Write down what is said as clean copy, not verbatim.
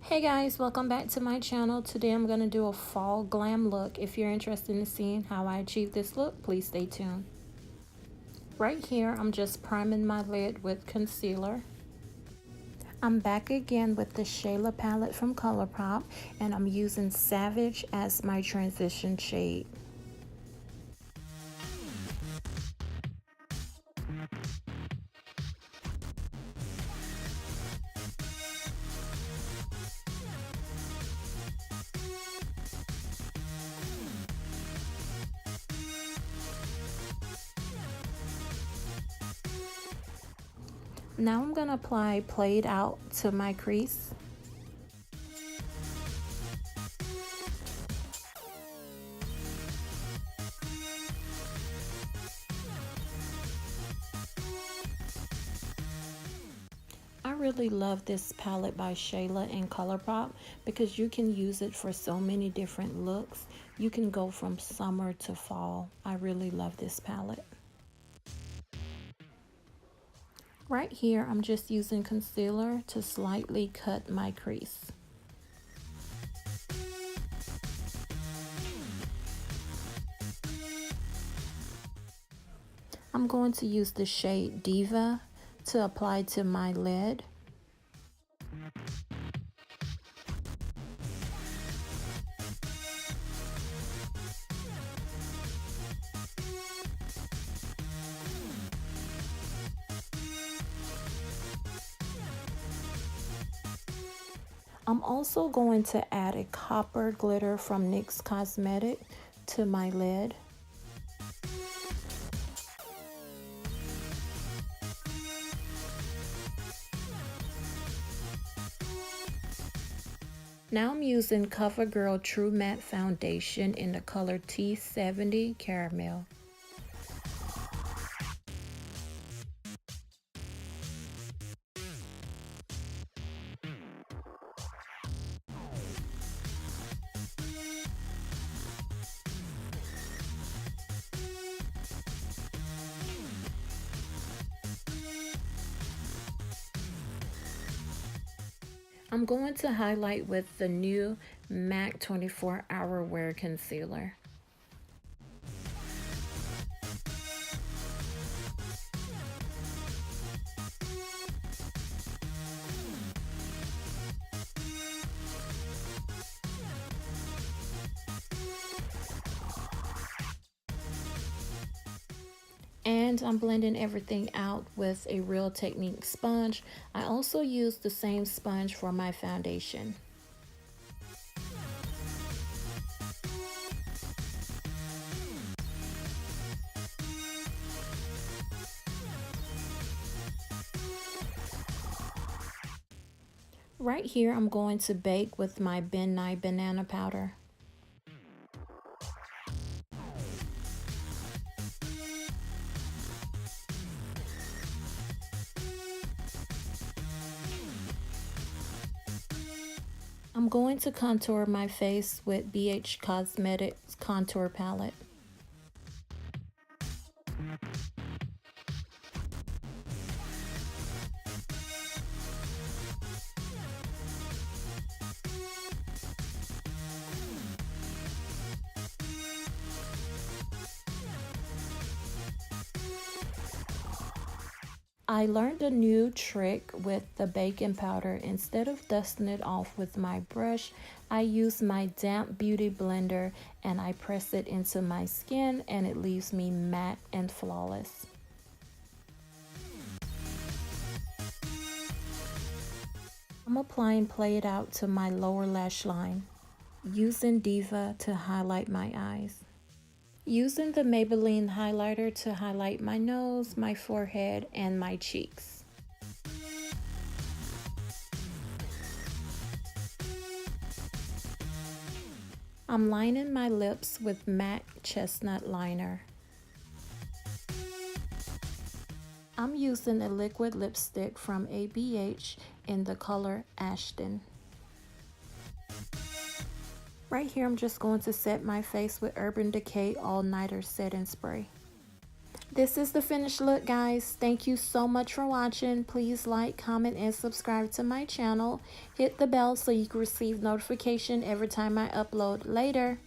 Hey guys, welcome back to my channel. Today I'm going to do a fall glam look. If you're interested in seeing how I achieve this look, please stay tuned. Right here, I'm just priming my lid with concealer. I'm back again with the Shayla palette from Colourpop, and I'm using Savage as my transition shade. Now I'm going to apply Played Out to my crease. I really love this palette by Shayla and Colourpop because you can use it for so many different looks. You can go from summer to fall. I really love this palette. Right here, I'm just using concealer to slightly cut my crease. I'm going to use the shade Diva to apply to my lid. I'm also going to add a copper glitter from NYX Cosmetic to my lid. Now I'm using Covergirl True Matte Foundation in the color T70 Caramel. I'm going to highlight with the new MAC 24 Hour Wear Concealer. And I'm blending everything out with a Real Technique sponge. I also use the same sponge for my foundation. Right here, I'm going to bake with my Nye Banana Powder. I'm going to contour my face with BH Cosmetics Contour Palette. I learned a new trick with the baking powder. Instead of dusting it off with my brush, I use my damp beauty blender and I press it into my skin and it leaves me matte and flawless. I'm applying Played Out to my lower lash line, using Diva to highlight my eyes. Using the Maybelline highlighter to highlight my nose, my forehead, and my cheeks. I'm lining my lips with MAC Chestnut liner. I'm using a liquid lipstick from ABH in the color Ashton. Right here, I'm just going to set my face with Urban Decay All Nighter Setting Spray. This is the finished look, guys. Thank you so much for watching. Please like, comment, and subscribe to my channel. Hit the bell so you can receive notification every time I upload. Later.